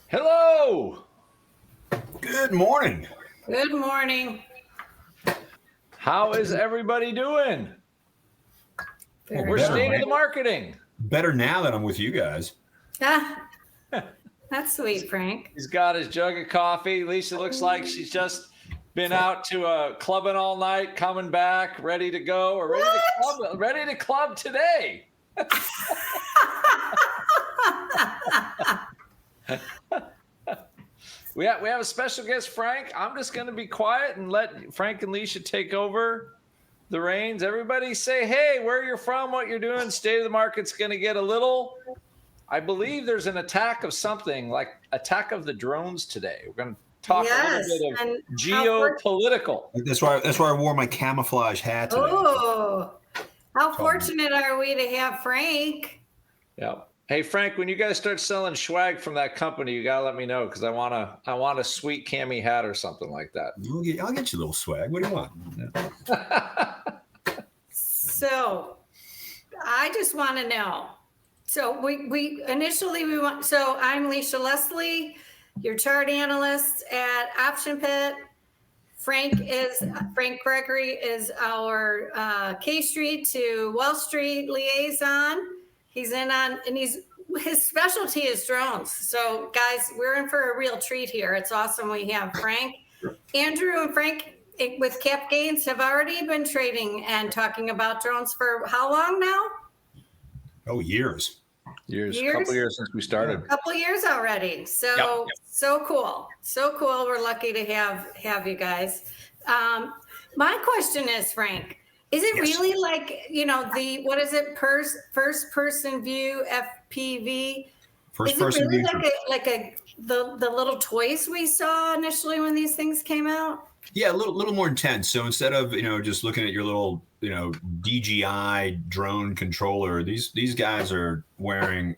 Hello. Good morning. Good morning. How is everybody doing? Very We're better, state of right? the marketing. Better now that I'm with you guys. Ah, that's sweet, Frank. He's got his jug of coffee. Lisa looks like she's just been out to a clubbing all night, coming back, ready to go, or ready to club today. We have a special guest, Frank. I'm just going to be quiet and let Frank and Lisa take over the reins. Everybody say, hey, where you're from, what you're doing. State of the market's going to get a little. I believe there's an attack of something like attack of the drones today. We're going to talk a little bit of geopolitical. That's why I wore my camouflage hat today. Oh, how fortunate are we to have Frank? Yeah. Hey Frank, when you guys start selling swag from that company, you gotta let me know because I want a sweet cami hat or something like that. I'll get you a little swag. What do you want? So, I just want to know. So we initially want. So I'm Leisha Leslie, your chart analyst at Option Pit. Frank Gregory is our K Street to Wall Street liaison. He's in on, and his specialty is drones. So guys, we're in for a real treat here. It's awesome. We have Frank, Andrew, and Frank with Cap Gains have already been trading and talking about drones for how long now? Oh, years. A couple years since we started. A couple years already. So Yep. So cool. So cool. We're lucky to have you guys. My question is, Frank, is it really like, what is it? First person view, FPV? First person view. The little toys we saw initially when these things came out? Yeah, a little more intense. So instead of just looking at your little DJI drone controller, these guys are wearing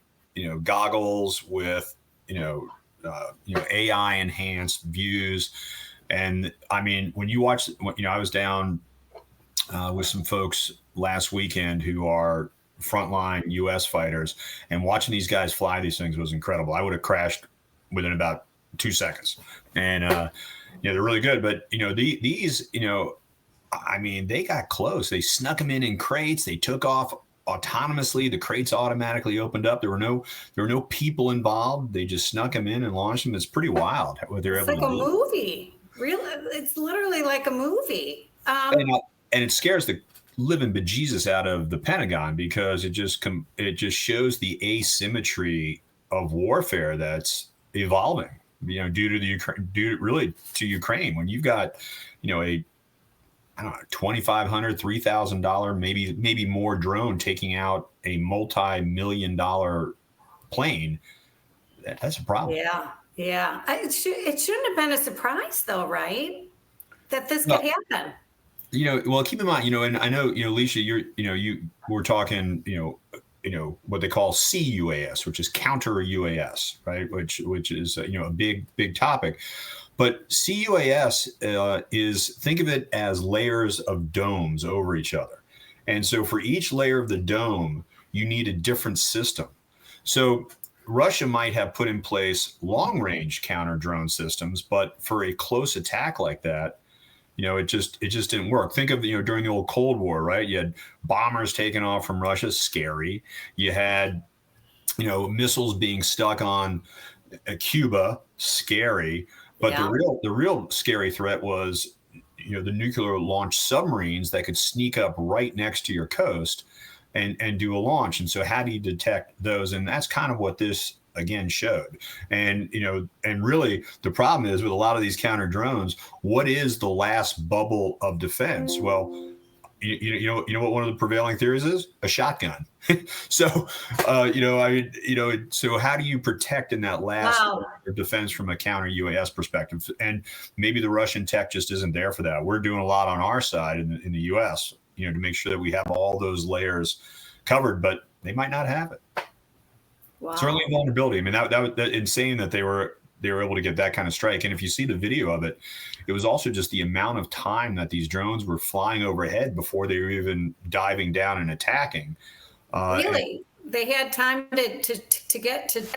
goggles with AI enhanced views. And I mean, when you watch, I was down with some folks last weekend who are frontline U.S. fighters, and watching these guys fly these things was incredible. I would have crashed within about 2 seconds. And they're really good. But these I mean, they got close. They snuck them in crates. They took off autonomously. The crates automatically opened up. There were no people involved. They just snuck them in and launched them. It's pretty wild what they're able to do. It's like a movie. Really, it's literally like a movie. And it scares the living bejesus out of the Pentagon because it just shows the asymmetry of warfare that's evolving. Due to Ukraine, when you've got a $2,500, $3,000, maybe more drone taking out a multi-million-dollar plane, that's a problem. Yeah. It shouldn't have been a surprise, though, right? That this could happen. Well, keep in mind, and I know, Leisha, you were talking, what they call CUAS, which is counter UAS, right? Which is a big topic. But CUAS think of it as layers of domes over each other. And so for each layer of the dome, you need a different system. So Russia might have put in place long-range counter drone systems, but for a close attack like that, it just didn't work. Think of, during the old Cold War, right? You had bombers taking off from Russia, scary. You had, missiles being stuck on Cuba, scary. But the real scary threat was, the nuclear launch submarines that could sneak up right next to your coast and do a launch. And so how do you detect those? And that's kind of what this again showed. And and really the problem is with a lot of these counter drones, what is the last bubble of defense? Well, you know what one of the prevailing theories is? A shotgun. So so how do you protect in that last defense from a counter UAS perspective? And maybe the Russian tech just isn't there for that. We're doing a lot on our side in the US, to make sure that we have all those layers covered, but they might not have it. Wow. Certainly a vulnerability. I mean, that insane that they were able to get that kind of strike. And if you see the video of it, it was also just the amount of time that these drones were flying overhead before they were even diving down and attacking. Really? They had time to get to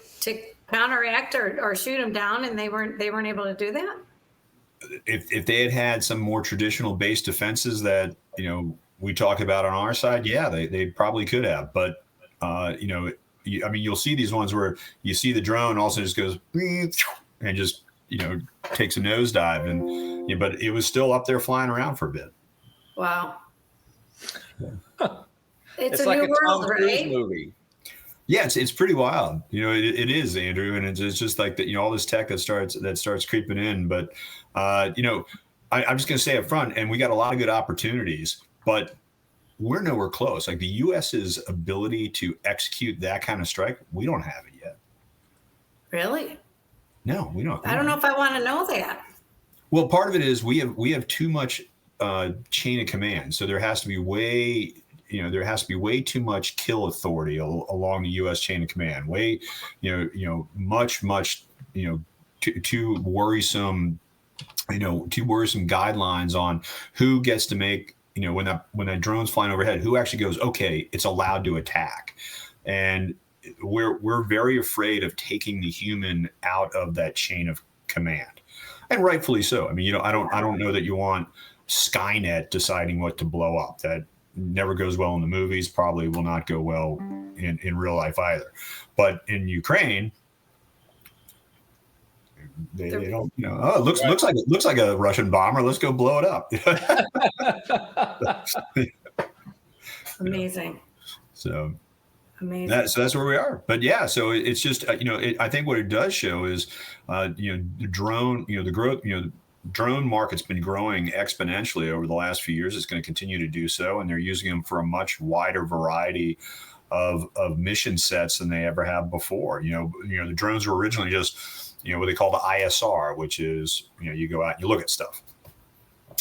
counteract or shoot them down, and they weren't able to do that? If they had some more traditional base defenses that, we talk about on our side, yeah, they probably could have. But, you'll see these ones where you see the drone also just goes and just, takes a nosedive. And but it was still up there flying around for a bit. Wow. Yeah. It's a like new a world, Tom Cruise right? movie. Yeah, it's pretty wild. It is, Andrew, and it's just like that. All this tech that starts creeping in. But I'm just going to say up front, and we got a lot of good opportunities, but we're nowhere close. Like the U.S.'s ability to execute that kind of strike, we don't have it yet. Really? No, we don't. I don't know if I want to know that. Well, part of it is we have too much chain of command, so there has to be way too much kill authority along the U.S. chain of command. Much too worrisome. Too worrisome guidelines on who gets to make. When that drone's flying overhead, who actually goes, okay, it's allowed to attack, and we're very afraid of taking the human out of that chain of command, and rightfully so. I don't know that you want Skynet deciding what to blow up. That never goes well in the movies, probably will not go well in real life either. But in Ukraine, they don't, oh, it looks like a Russian bomber. Let's go blow it up. Amazing. So amazing. That's where we are. But yeah, so it's just I think what it does show is the drone, the growth, the drone market's been growing exponentially over the last few years. It's going to continue to do so, and they're using them for a much wider variety of mission sets than they ever have before. The drones were originally just what they call the ISR, which is you go out and you look at stuff,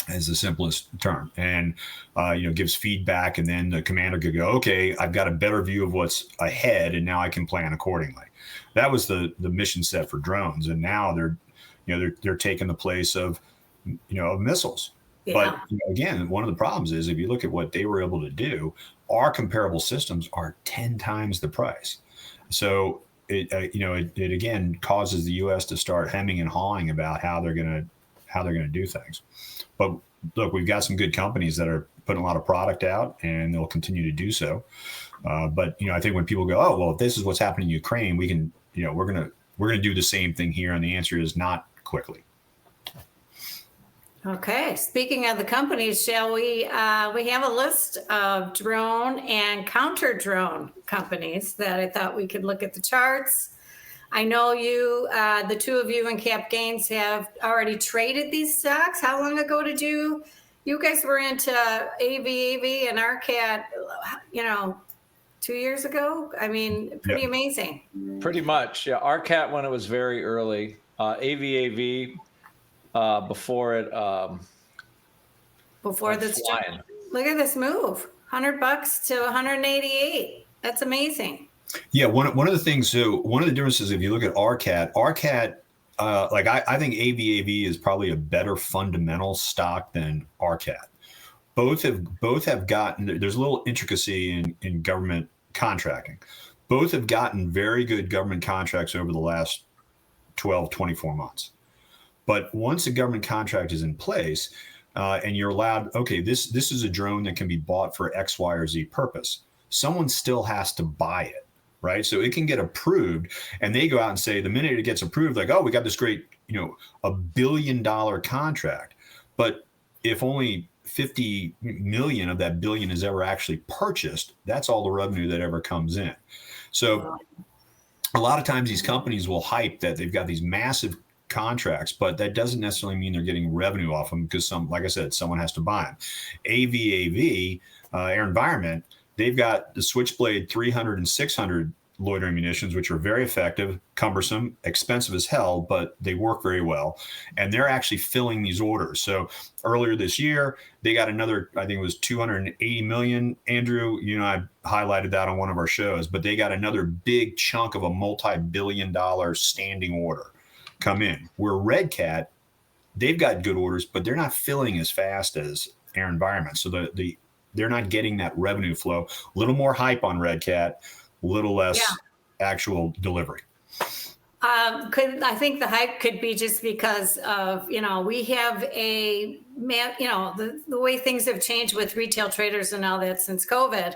is the simplest term, and gives feedback, and then the commander could go, okay, I've got a better view of what's ahead, and now I can plan accordingly. That was the mission set for drones, and now they're taking the place of missiles. Yeah. But again, one of the problems is if you look at what they were able to do, our comparable systems are 10 times the price. So it again causes the U.S. to start hemming and hawing about how they're going to do things. But look, we've got some good companies that are putting a lot of product out, and they'll continue to do so. But I think when people go, oh well, if this is what's happening in Ukraine, we can we're gonna do the same thing here, and the answer is not quickly. Okay. Speaking of the companies, shall we? We have a list of drone and counter drone companies that I thought we could look at the charts. I know you, the two of you in Cap Gains have already traded these stocks. How long ago did you guys were into AVAV and RCAT, 2 years ago? I mean, pretty amazing. Pretty much. Yeah. RCAT when it was very early, AVAV before it. Before this, look at this move, $100 to 188. That's amazing. Yeah, one of the things. So one of the differences, if you look at RCAT, I think AVAV is probably a better fundamental stock than RCAT. Both have gotten. There's a little intricacy in government contracting. Both have gotten very good government contracts over the last 12, 24 months. But once a government contract is in place, and you're allowed, okay, this is a drone that can be bought for X, Y, or Z purpose. Someone still has to buy it. Right. So it can get approved, and they go out and say the minute it gets approved, like, oh, we got this great, $1 billion contract. But if only 50 million of that billion is ever actually purchased, that's all the revenue that ever comes in. So a lot of times these companies will hype that they've got these massive contracts, but that doesn't necessarily mean they're getting revenue off them because like I said, someone has to buy them. AVAV, Air Environment, they've got the Switchblade 300 and 600 loitering munitions, which are very effective, cumbersome, expensive as hell, but they work very well. And they're actually filling these orders. So earlier this year, they got another, I think it was 280 million. Andrew, I highlighted that on one of our shows, but they got another big chunk of a multi-billion-dollar standing order come in. Where Redcat, they've got good orders, but they're not filling as fast as Air Environment. So they're not getting that revenue flow. A little more hype on Redcat, a little less actual delivery. I think the hype could be just because of, we have the way things have changed with retail traders and all that since COVID.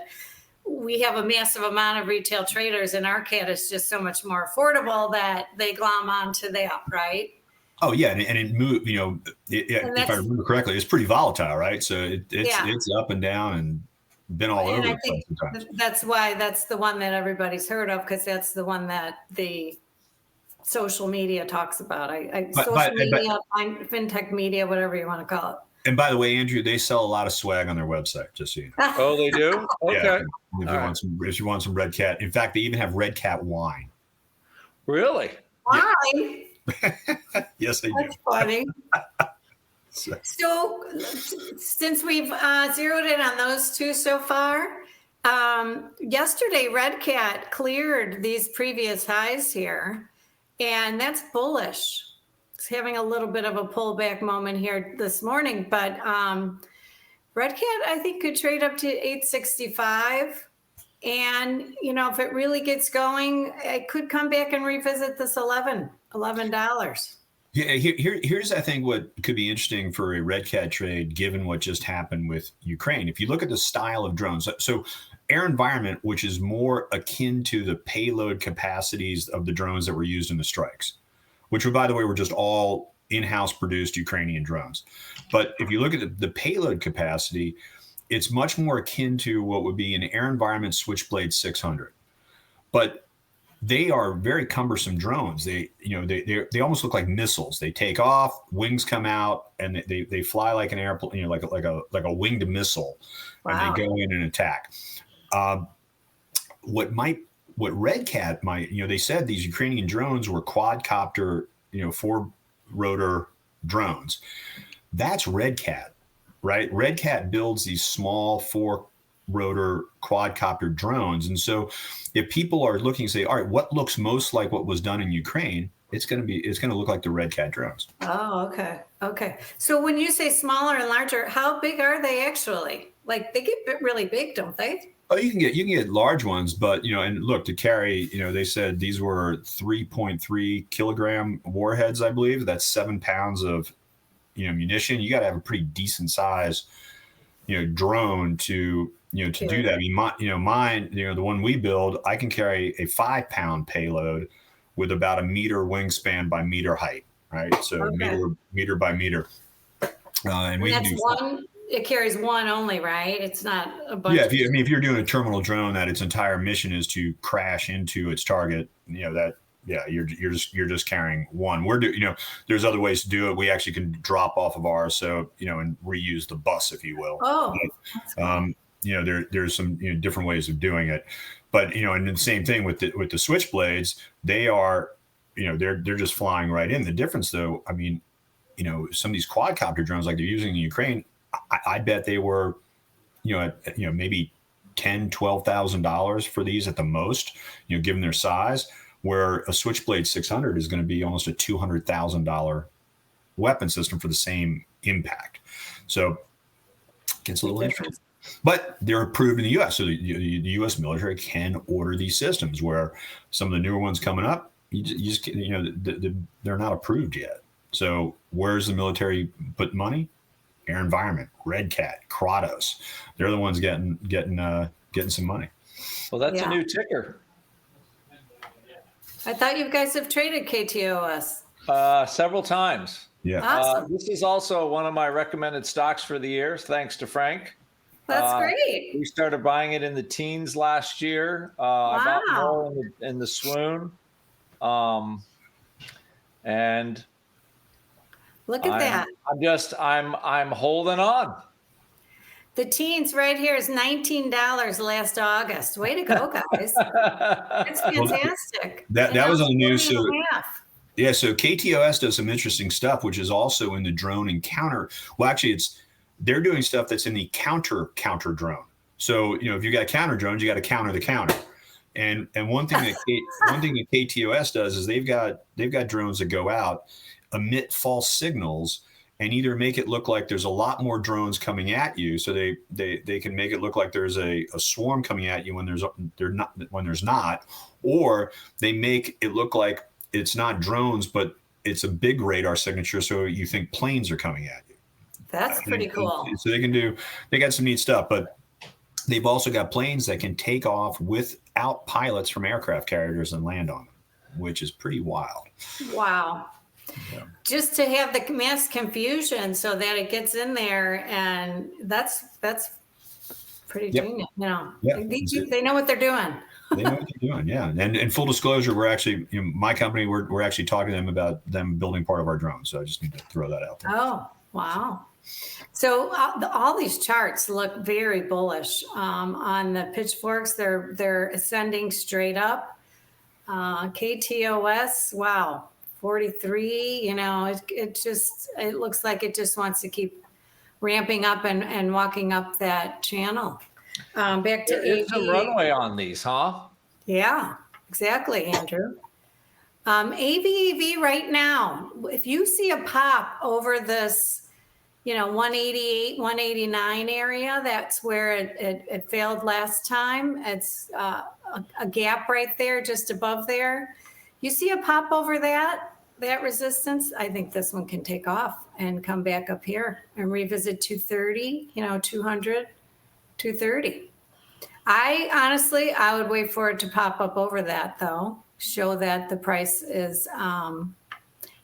We have a massive amount of retail traders, and our cat is just so much more affordable that they glom onto that, right? Oh yeah, and it moved. If I remember correctly, it's pretty volatile, right? So it's up and down and been all over the place sometimes. That's why that's the one that everybody's heard of, because that's the one that the social media talks about. Fintech media, whatever you want to call it. And by the way, Andrew, they sell a lot of swag on their website, just so you know. Oh, they do? Okay. Yeah, if you want some Redcat. In fact, they even have Redcat wine. Really? Wine? Yes, they do. That's funny. So since we've zeroed in on those two so far, yesterday Redcat cleared these previous highs here, and that's bullish. It's having a little bit of a pullback moment here this morning, but Redcat, I think, could trade up to 865. And, if it really gets going, it could come back and revisit this $11. Yeah, here's, I think, what could be interesting for a Redcat trade, given what just happened with Ukraine. If you look at the style of drones, so AeroVironment, which is more akin to the payload capacities of the drones that were used in the strikes, which, by the way, were just all in-house produced Ukrainian drones. But if you look at the payload capacity, it's much more akin to what would be an AeroVironment Switchblade 600. But they are very cumbersome drones. They almost look like missiles. They take off, wings come out, and they fly like an airplane, like a winged missile, wow. And they go in and attack. What Redcat might, they said these Ukrainian drones were quadcopter, 4-rotor drones. That's Redcat, right? Redcat builds these small 4-rotor quadcopter drones. And so if people are looking and say, all right, what looks most like what was done in Ukraine, it's going to look like the Redcat drones. Oh, okay. Okay. So when you say smaller and larger, how big are they actually? Like, they get really big, don't they? Oh, you can get large ones, but and look, to carry, they said these were 3.3 kilogram warheads, I believe. That's 7 pounds of munition. You got to have a pretty decent size drone to do that. I mean, mine, the one we build, I can carry a 5-pound payload with about a meter wingspan by meter height, right? So okay. meter by meter. And we that's can do one. It carries one only, right? It's not a bunch. Yeah, if you're doing a terminal drone that its entire mission is to crash into its target, you're just carrying one. There's other ways to do it. We actually can drop off of ours, so and reuse the bus, if you will. Oh, there's some different ways of doing it, but and the same thing with the Switchblades. They are, they're just flying right in. The difference, though, I mean, some of these quadcopter drones like they're using in Ukraine, I bet they were, maybe $10,000-$12,000 for these at the most, given their size. Where a Switchblade 600 is going to be almost a $200,000 weapon system for the same impact. So it gets a little interesting. But they're approved in the U.S., so the U.S. military can order these systems. Where some of the newer ones coming up, they're not approved yet. So where's the military put money? AeroVironment, Redcat, KTOS. They're the ones getting some money. Well, that's a new ticker. I thought you guys have traded KTOS. Several times. Yeah. Awesome. This is also one of my recommended stocks for the year, thanks to Frank. That's great. We started buying it in the teens last year. I bought more in the swoon. And look at that. I'm holding on. The teens right here is $19 last August. Way to go, guys. That's fantastic. That was on the news. So KTOS does some interesting stuff, which is also in the drone and counter. Well, actually, they're doing stuff that's in the counter drone. So, if you got counter drones, you got to counter the counter. And one thing that KTOS does is they've got drones that go out, emit false signals, and either make it look like there's a lot more drones coming at you, so they can make it look like there's a swarm coming at you when there's not, or they make it look like it's not drones, but it's a big radar signature. So you think planes are coming at you. That's pretty cool. So they got some neat stuff, but they've also got planes that can take off without pilots from aircraft carriers and land on them, which is pretty wild. Wow. Yeah. Just to have the mass confusion so that it gets in there, and that's pretty genius. They know what they're doing. They know what they're doing, yeah. And full disclosure, we're actually, my company, we're actually talking to them about them building part of our drone. So I just need to throw that out there. Oh, wow. So all these charts look very bullish on the pitchforks. They're ascending straight up. KTOS, wow, 43. It looks like it just wants to keep ramping up and walking up that channel. Back to there's some runway on these, huh? Yeah, exactly, Andrew. AVAV right now, if you see a pop over this, 188, 189 area, that's where it failed last time. It's a gap right there, just above there. You see a pop over that resistance, I think this one can take off and come back up here and revisit 230, 200, 230. I would wait for it to pop up over that, though. Show that the price is,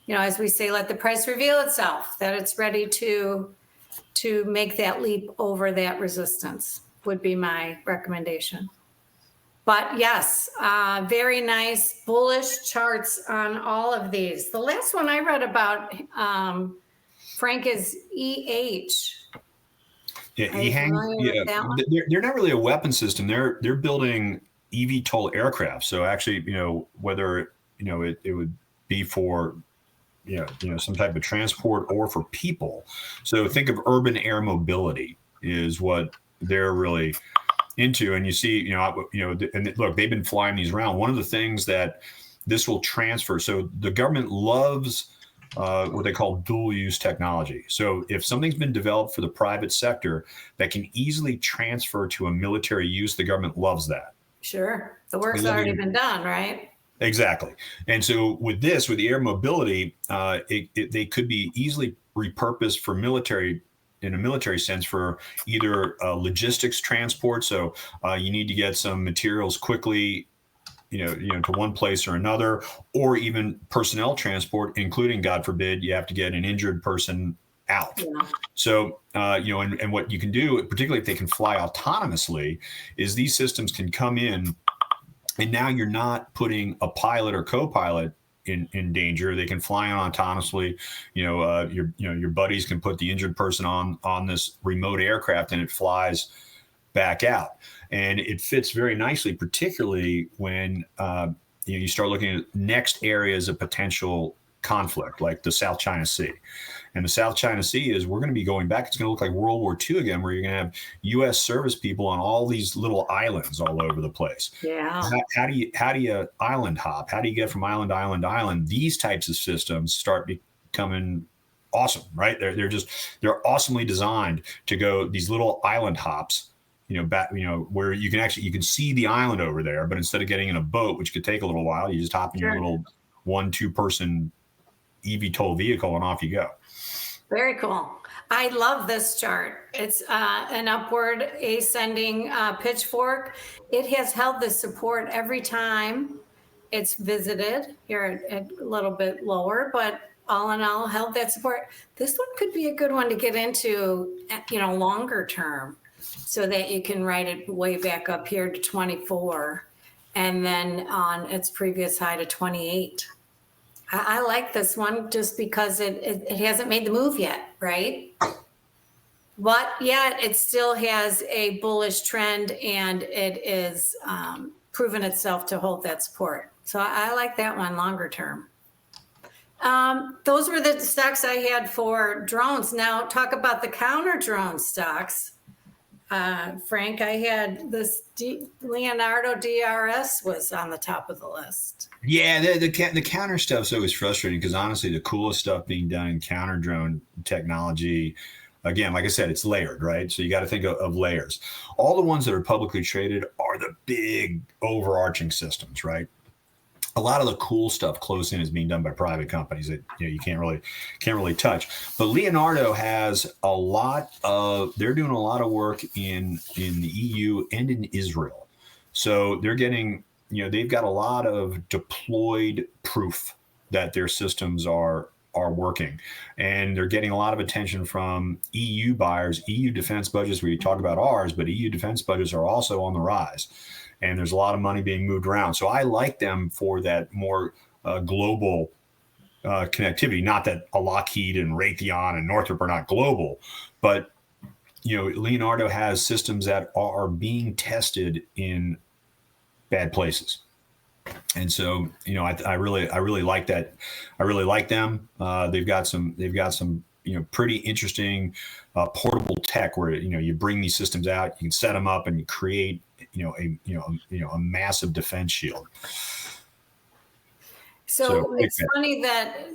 as we say, let the price reveal itself, that it's ready to make that leap over that resistance would be my recommendation. But yes, very nice bullish charts on all of these. The last one I read about, Frank, is EH. Yeah, they're not really a weapon system. They're building eVTOL aircraft. So actually, whether it would be for some type of transport or for people. So think of urban air mobility is what they're really into. And you see, and look, they've been flying these around. One of the things that this will transfer. So the government loves what they call dual use technology. So if something's been developed for the private sector that can easily transfer to a military use, the government loves that. Sure. The work's already been done, right? Exactly. And so with the air mobility, they could be easily repurposed for in a military sense, for either logistics transport. So you need to get some materials quickly, to one place or another, or even personnel transport, including, God forbid, you have to get an injured person out. Yeah. So, and what you can do, particularly if they can fly autonomously, is these systems can come in, and now you're not putting a pilot or co-pilot in danger. They can fly on autonomously. Your buddies can put the injured person on this remote aircraft, and it flies back out. And it fits very nicely, particularly when you start looking at next areas of potential conflict, like the South China Sea. And the South China Sea we're going to be going back. It's going to look like World War II again, where you're going to have U.S. service people on all these little islands all over the place. Yeah. How do you island hop? How do you get from island to island to island? These types of systems start becoming awesome, right? They're awesomely designed to go these little island hops, where you can see the island over there, but instead of getting in a boat, which could take a little while, you just hop in your little 1-2 person eVTOL vehicle and off you go. Very cool. I love this chart. It's an upward ascending pitchfork. It has held the support every time it's visited. Here a little bit lower, but all in all, held that support. This one could be a good one to get into, longer term, so that you can ride it way back up here to 24, and then on its previous high to 28. I like this one just because it hasn't made the move yet, right? But yet it still has a bullish trend, and it is proven itself to hold that support. So I like that one longer term. Those were the stocks I had for drones. Now talk about the counter drone stocks. Frank, I had this Leonardo DRS was on the top of the list. Yeah, the counter stuff's always frustrating, because honestly, the coolest stuff being done in counter drone technology, again, like I said, it's layered, right? So you got to think of layers. All the ones that are publicly traded are the big overarching systems, right? a lot of the cool stuff close in is being done by private companies that you can't really touch. But Leonardo has a lot of they're doing a lot of work in the EU and in Israel. So they're getting they've got a lot of deployed proof that their systems are working, and they're getting a lot of attention from EU buyers. EU defense budgets, we talk about ours, but EU defense budgets are also on the rise. And there's a lot of money being moved around. So I like them for that more global connectivity. Not that a Lockheed and Raytheon and Northrop are not global, but Leonardo has systems that are being tested in bad places. And so I really like that. I really like them. They've got some pretty interesting portable tech where you bring these systems out, you can set them up, and you create a massive defense shield. So it's funny that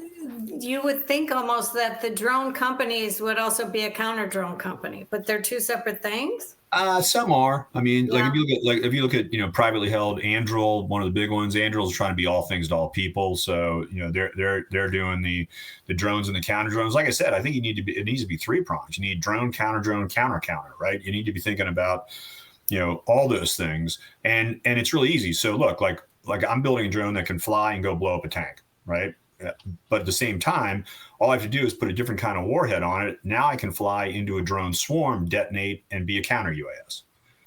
you would think almost that the drone companies would also be a counter drone company, but they're two separate things. Some are. I mean, like if you look at privately held Anduril, one of the big ones. Anduril is trying to be all things to all people. So they're doing the drones and the counter drones. Like I said, I think it needs to be three prongs. You need drone, counter, right? You need to be thinking about all those things, and it's really easy. So look, like I'm building a drone that can fly and go blow up a tank, right? But at the same time, all I have to do is put a different kind of warhead on it. Now I can fly into a drone swarm, detonate, and be a counter UAS.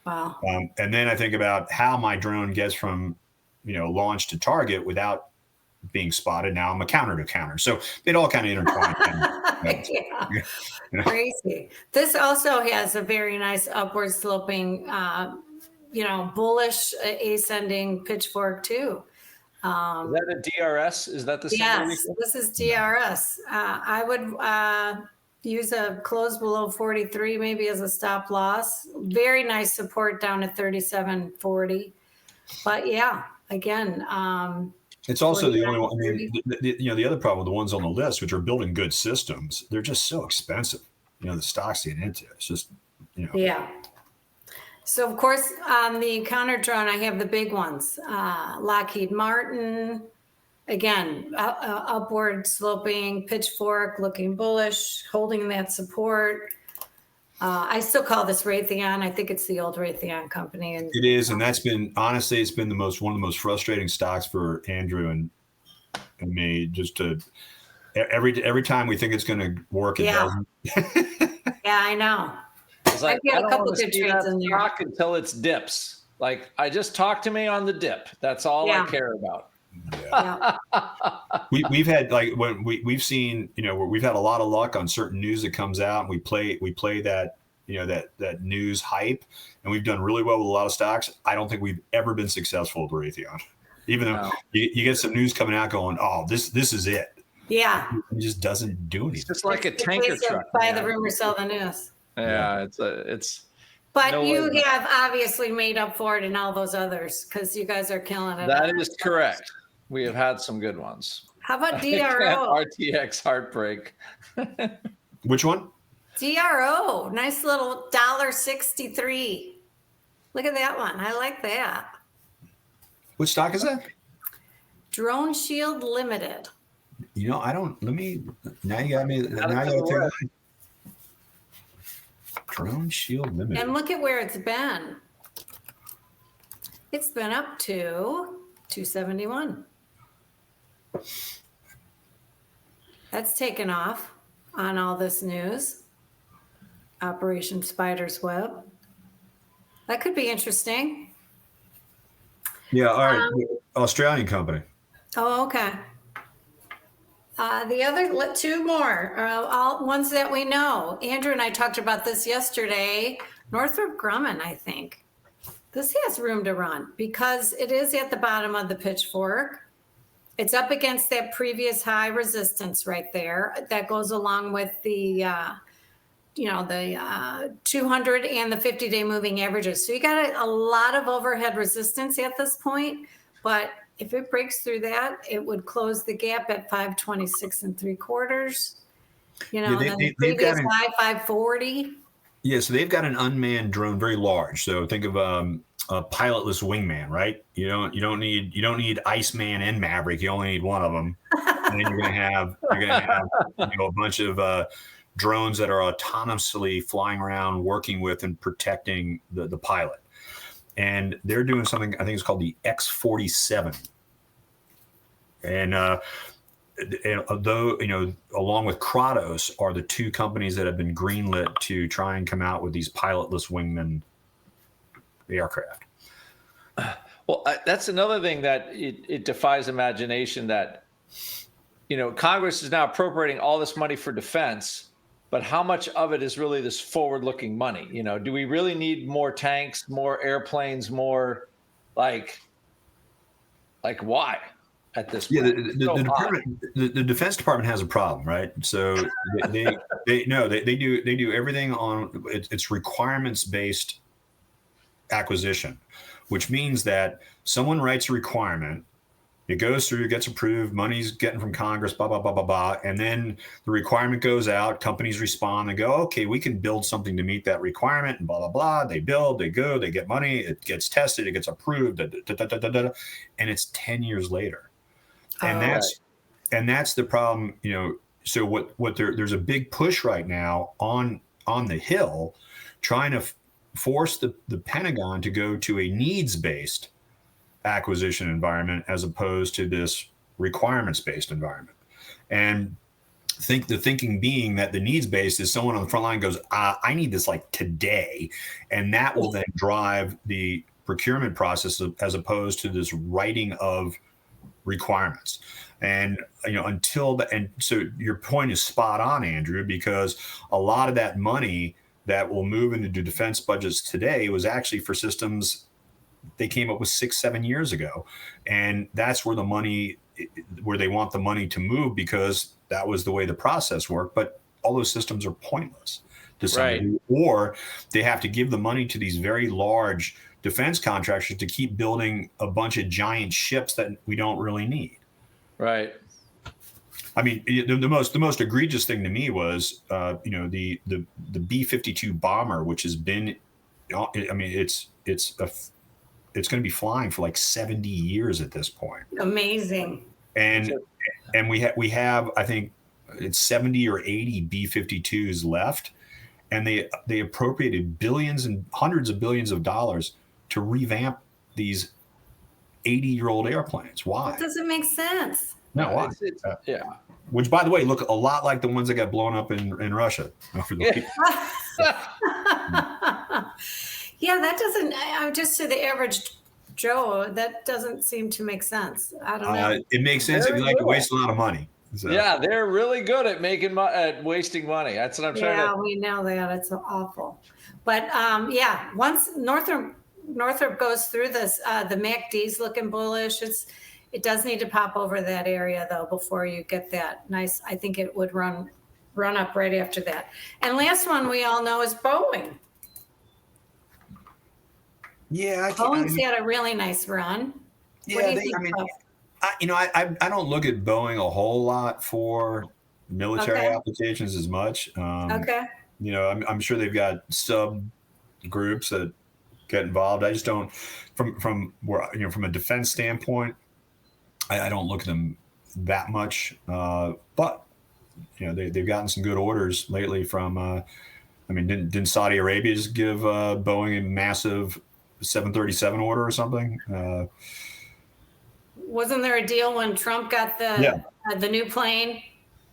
Wow. And then I think about how my drone gets from launch to target without being spotted. Now I'm a counter to counter. So it all kind of intertwine. Crazy. This also has a very nice upward sloping, bullish ascending pitchfork too. Is that a DRS? Is that the same? Yes, this is DRS. I would use a close below 43 maybe as a stop loss. Very nice support down at 37.40. But yeah, again, it's also the only one. I mean, the other problem with the ones on the list, which are building good systems, they're just so expensive. The stocks to get into. It's just Yeah. So, of course, on the counter drone, I have the big ones. Lockheed Martin, again, upward sloping, pitchfork, looking bullish, holding that support. I still call this Raytheon. I think it's the old Raytheon company. And it is, and that's been, honestly, it's been one of the most frustrating stocks for Andrew and me. Just every time we think it's going to work, it doesn't. Yeah, I know. Like, I get a couple good trades in there. Stock until it dips. Like, I just talk to me on the dip. That's all I care about. Yeah. We've had we've seen we've had a lot of luck on certain news that comes out, and we play that that news hype, and we've done really well with a lot of stocks. I don't think we've ever been successful with Raytheon, even though you get some news coming out going, oh, this is it. Yeah, it just doesn't do anything. It's just like a tanker truck. Buy the rumor, sell the news. Yeah, it's. But no you have obviously made up for it in all those others because you guys are killing it. That is correct. We have had some good ones. How about DRO? RTX heartbreak. Which one? DRO. Nice little $1.63. Look at that one. I like that. Which stock is that? Drone Shield Limited. I don't. Let me. Now you got me. Now you got to. Drone Shield Limited. And look at where it's been. It's been up to 271. That's taken off on all this news. Operation Spider's Web. That could be interesting. Yeah, all right. Australian company. Oh, okay. The other two more, all ones that we know. Andrew and I talked about this yesterday. Northrop Grumman, I think. This has room to run because it is at the bottom of the pitchfork. It's up against that previous high resistance right there. That goes along with the, the 200 and the 50-day moving averages. So you got a lot of overhead resistance at this point, but if it breaks through that, it would close the gap at 526 3/4. The previous high 540. Yeah, so they've got an unmanned drone, very large. So think of a pilotless wingman, right? You don't need Iceman and Maverick. You only need one of them. And then you're gonna have a bunch of drones that are autonomously flying around, working with and protecting the pilot. And they're doing something I think it's called the X-47. And although along with Kratos are the two companies that have been greenlit to try and come out with these pilotless wingman aircraft. Well, that's another thing that it defies imagination that, Congress is now appropriating all this money for defense, but how much of it is really this forward-looking money? Do we really need more tanks, more airplanes, more like why at this point? Yeah, the Defense Department has a problem, right? So they do everything on it's requirements-based acquisition, which means that someone writes a requirement, it goes through, gets approved, money's getting from Congress, blah, blah, blah, blah, blah. And then the requirement goes out, companies respond and go, okay, we can build something to meet that requirement and blah, blah, blah. They build, they go, they get money, it gets tested, it gets approved, and it's 10 years later. And that's the problem, so what there's a big push right now on the Hill trying to force the Pentagon to go to a needs-based acquisition environment as opposed to this requirements-based environment. And the thinking being that the needs-based is someone on the front line goes, I need this like today. And that will then drive the procurement process as opposed to this writing of requirements. And so your point is spot on, Andrew, because a lot of that money that will move into defense budgets today was actually for systems they came up with 6-7 years ago. And that's where they want the money to move, because that was the way the process worked. But all those systems are pointless to some degree, or they have to give the money to these very large defense contractors to keep building a bunch of giant ships that we don't really need. Right. I mean, the most egregious thing to me was, the B-52 bomber, which has been, it's going to be flying for like 70 years at this point. Amazing. And we have I think it's 70 or 80 B-52s left, and they appropriated billions and hundreds of billions of dollars to revamp these 80-year-old airplanes. Why? That doesn't make sense. No, why? Yeah. Which, by the way, look a lot like the ones that got blown up in Russia. Yeah, that doesn't. Just to the average Joe, that doesn't seem to make sense. I don't know. It makes sense if you like to waste a lot of money. So. Yeah, they're really good at wasting money. That's what I'm trying to. Yeah, we know that. It's awful. But once Northrop goes through this, the MACD's looking bullish. It does need to pop over that area though before you get that nice. I think it would run up right after that. And last one we all know is Boeing. Yeah, Boeing's had a really nice run. Yeah, I don't look at Boeing a whole lot for military applications as much. I'm sure they've got sub groups that get involved. I just don't, from a defense standpoint, I don't look at them that much. But they've gotten some good orders lately from. Didn't Saudi Arabia just give Boeing a massive 737 order or something? Wasn't there a deal when Trump got the new plane?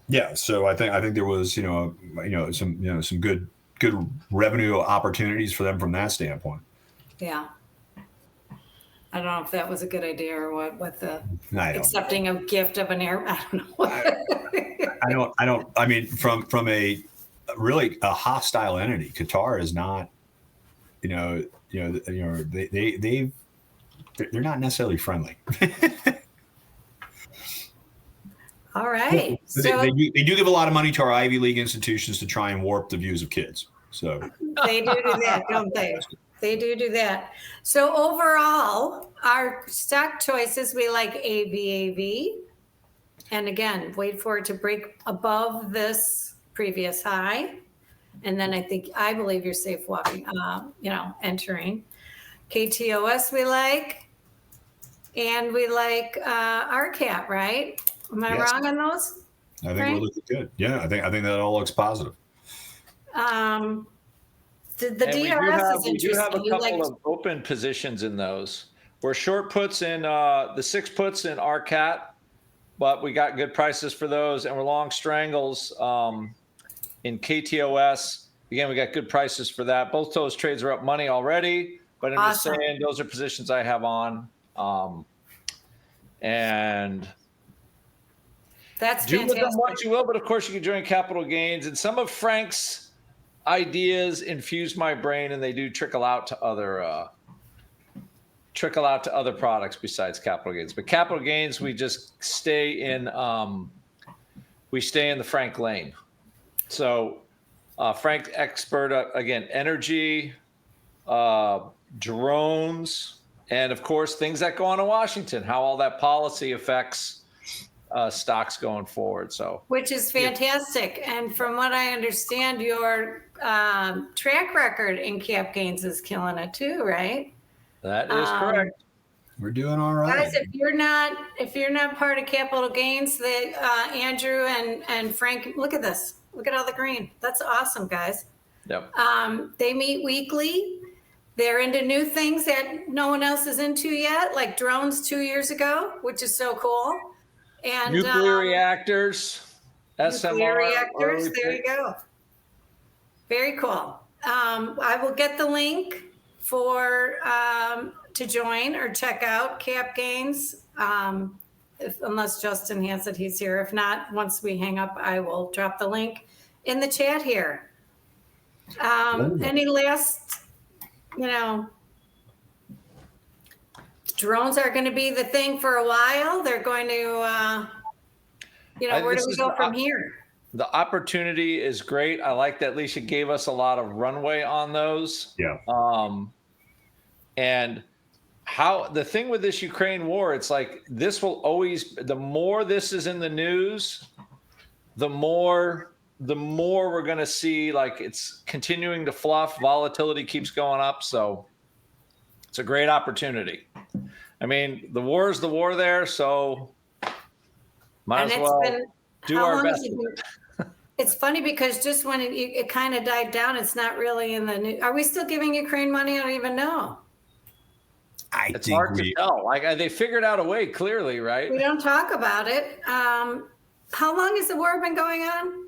Yeah, so I think there was some good revenue opportunities for them from that standpoint. Yeah, I don't know if that was a good idea or what. With the accepting a gift of an air, I don't know. I mean, from a really a hostile entity, Qatar is not. They're not necessarily friendly. All right. So they do give a lot of money to our Ivy League institutions to try and warp the views of kids. So they do that, don't they? They do that. So overall, our stock choices, we like AVAV. And again, wait for it to break above this previous high. And then I believe you're safe walking, entering. KTOS we like, and we like RCAT, right? Am I Yes. wrong on those? I think Frank? we're looking good. Yeah, I think that all looks positive. The And DRS is we do have interesting. a You like couple of open positions in those. We're short puts in the 6 puts in RCAT, but we got good prices for those, and we're long strangles in KTOS. Again, we got good prices for that. Both those trades are up money already, but I'm just Awesome. saying those are positions I have on. And that's do with them fantastic. what you will, but of course you can join capital gains. And some of Frank's ideas infuse my brain, and they do trickle out to other products besides capital gains. But capital gains, we just stay in the Frank lane. So Frank expert again, energy, drones, and of course things that go on in Washington, how all that policy affects stocks going forward. So Which is fantastic. And from what I understand, your track record in cap gains is killing it too, right? that is correct. We're doing all right. Guys, if you're not part of capital gains, that Andrew and Frank, look at this. Look at all the green. That's awesome, guys. Yep. They meet weekly. They're into new things that no one else is into yet, like drones 2 years ago, which is so cool. And Nuclear reactors, SMR. nuclear reactors. early There you go. Very cool. I will get the link for to join or check out Cap Gains. Unless Justin has it, he's here. If not, once we hang up, I will drop the link in the chat here. Any last, drones are going to be the thing for a while. They're going to, where do we go from here? The opportunity is great. I like that Leisha gave us a lot of runway on those. Yeah. And how the thing with this Ukraine war, it's like this will always, the more this is in the news, the more we're going to see like it's continuing to fluff. Volatility keeps going up. So it's a great opportunity. I mean, the war is the war there. So might as well do our best. It's funny because just when it kind of died down, it's not really in the news. Are we still giving Ukraine money? I don't even know. It's hard to tell. Like they figured out a way clearly, right? We don't talk about it. How long has the war been going on?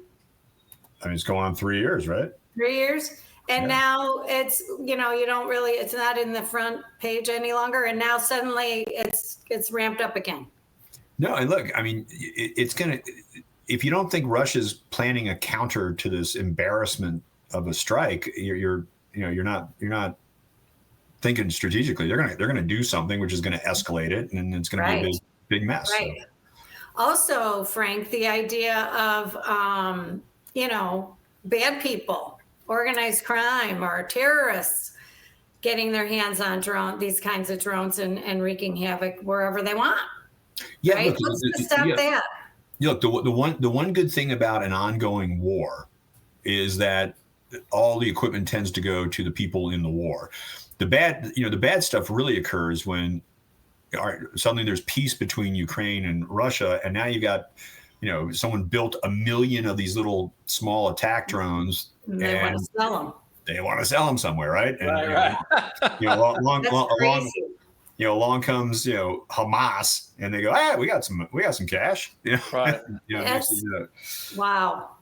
I mean, it's going on 3 years, right? 3 years. And now it's, you don't really, it's not in the front page any longer. And now suddenly it's ramped up again. No, and look, I mean, it's going to, if you don't think Russia's planning a counter to this embarrassment of a strike, you're not thinking strategically. They're going to do something which is going to escalate it, and it's going to be a big mess. Right. So. Also, Frank, the idea of bad people, organized crime, or terrorists getting their hands on these kinds of drones and wreaking havoc wherever they want. Yeah, right? What's to stop that? Look, the one good thing about an ongoing war is that all the equipment tends to go to the people in the war. The bad stuff really occurs when suddenly there's peace between Ukraine and Russia, and now you got, someone built 1 million of these little small attack drones, and they want to sell them. They want to sell them somewhere, right? And, right. Along comes Hamas, and they go, we got some cash. Right. Wow.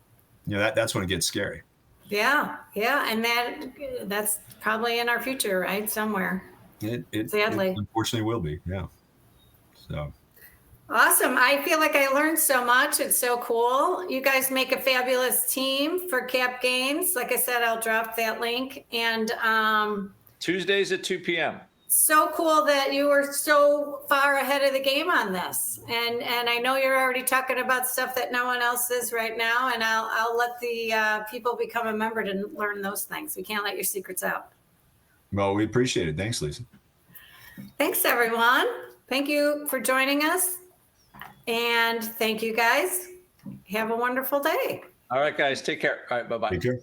That's when it gets scary. Yeah, and that's probably in our future, right? Somewhere. Sadly, it unfortunately will be. Yeah. So. Awesome. I feel like I learned so much. It's so cool. You guys make a fabulous team for Cap Gains. Like I said, I'll drop that link. And Tuesdays at 2 p.m. So cool that you were so far ahead of the game on this. And I know you're already talking about stuff that no one else is right now. And I'll let the people become a member to learn those things. We can't let your secrets out. Well, we appreciate it. Thanks, Lisa. Thanks, everyone. Thank you for joining us. And thank you, guys. Have a wonderful day. All right, guys. Take care. All right. Bye-bye. Take care.